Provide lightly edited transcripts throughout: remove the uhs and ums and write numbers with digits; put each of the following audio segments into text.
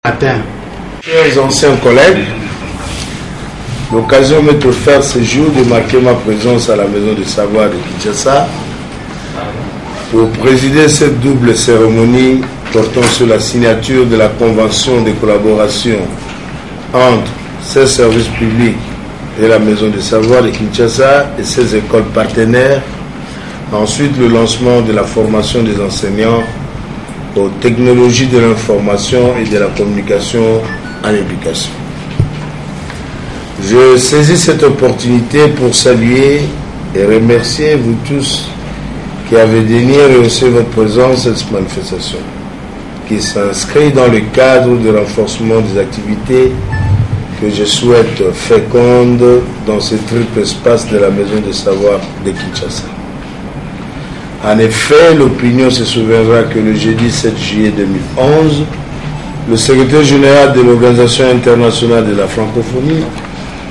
Matin. Chers anciens collègues, l'occasion m'est offerte ce jour de marquer ma présence à la Maison du Savoir de Kinshasa pour présider cette double cérémonie portant sur la signature de la convention de collaboration entre ces services publics et la Maison du Savoir de Kinshasa et ses écoles partenaires. Ensuite, le lancement de la formation des enseignants aux technologies de l'information et de la communication en éducation. Je saisis cette opportunité pour saluer et remercier vous tous qui avez daigné rehausser votre présence à cette manifestation, qui s'inscrit dans le cadre du renforcement des activités que je souhaite fécondes dans ce triple espace de la Maison des Savoirs de Kinshasa. En effet, l'opinion se souviendra que le jeudi 7 juillet 2011, le secrétaire général de l'Organisation internationale de la francophonie,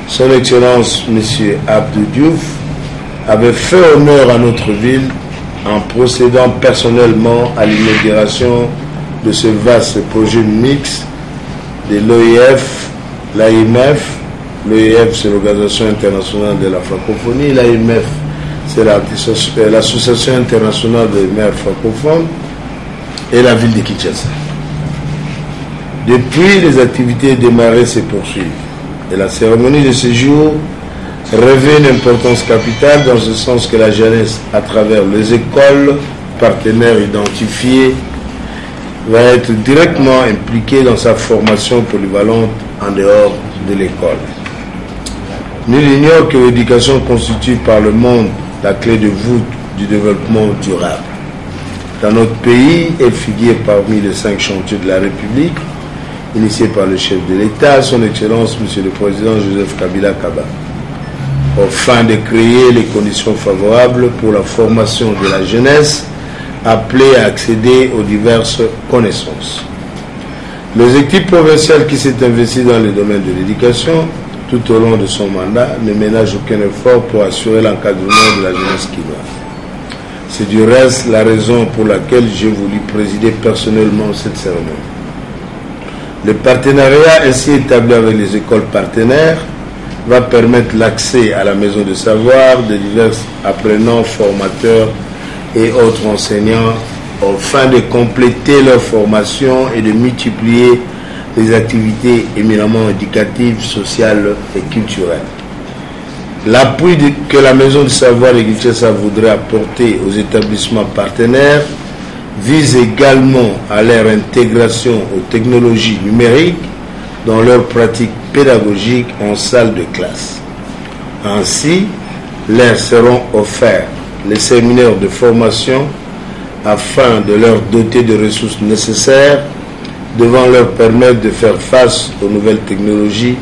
son Excellence M. Abdou Diouf, avait fait honneur à notre ville en procédant personnellement à l'inauguration de ce vaste projet mixte de l'OIF, l'AIMF. L'OIF, c'est l'Organisation internationale de la francophonie, l'AIMF, c'est l'Association internationale des maires francophones et la ville de Kinshasa. Depuis, les activités démarrées se poursuivent et la cérémonie de ce jour revêt une importance capitale dans ce sens que la jeunesse, à travers les écoles partenaires identifiées, va être directement impliquée dans sa formation polyvalente en dehors de l'école. Nul n'ignore que l'éducation constitue par le monde la clé de voûte du développement durable. Dans notre pays, elle figure parmi les 5 chantiers de la République, initiés par le chef de l'État, son Excellence, M. le Président Joseph Kabila Kaba, afin de créer les conditions favorables pour la formation de la jeunesse appelée à accéder aux diverses connaissances. L'exécutif provincial qui s'est investi dans le domaine de l'éducation tout au long de son mandat ne ménage aucun effort pour assurer l'encadrement de la jeunesse kinoise. C'est du reste la raison pour laquelle j'ai voulu présider personnellement cette cérémonie. Le partenariat ainsi établi avec les écoles partenaires va permettre l'accès à la Maison de Savoir de divers apprenants, formateurs et autres enseignants afin de compléter leur formation et de multiplier les activités éminemment éducatives, sociales et culturelles. L'appui que la Maison du Savoir de Kinshasa voudrait apporter aux établissements partenaires vise également à leur intégration aux technologies numériques dans leurs pratiques pédagogiques en salle de classe. Ainsi, leur seront offerts les séminaires de formation afin de leur doter de ressources nécessaires devant leur permettre de faire face aux nouvelles technologies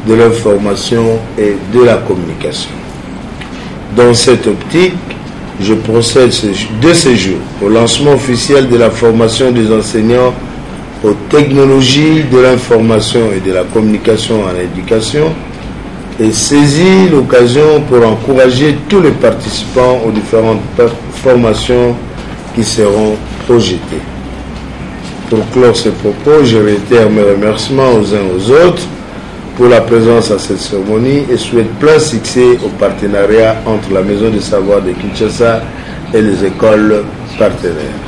de leur formation et de la communication. Dans cette optique, je procède de ce jour au lancement officiel de la formation des enseignants aux technologies de l'information et de la communication en éducation et saisis l'occasion pour encourager tous les participants aux différentes formations qui seront projetées. Pour clore ces propos, je réitère mes remerciements aux uns aux autres pour la présence à cette cérémonie et souhaite plein succès au partenariat entre la Maison des Savoirs de Kinshasa et les écoles partenaires.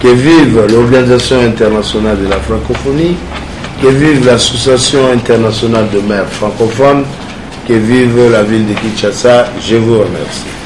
Que vive l'Organisation internationale de la francophonie, que vive l'Association internationale de maires francophones, que vive la ville de Kinshasa. Je vous remercie.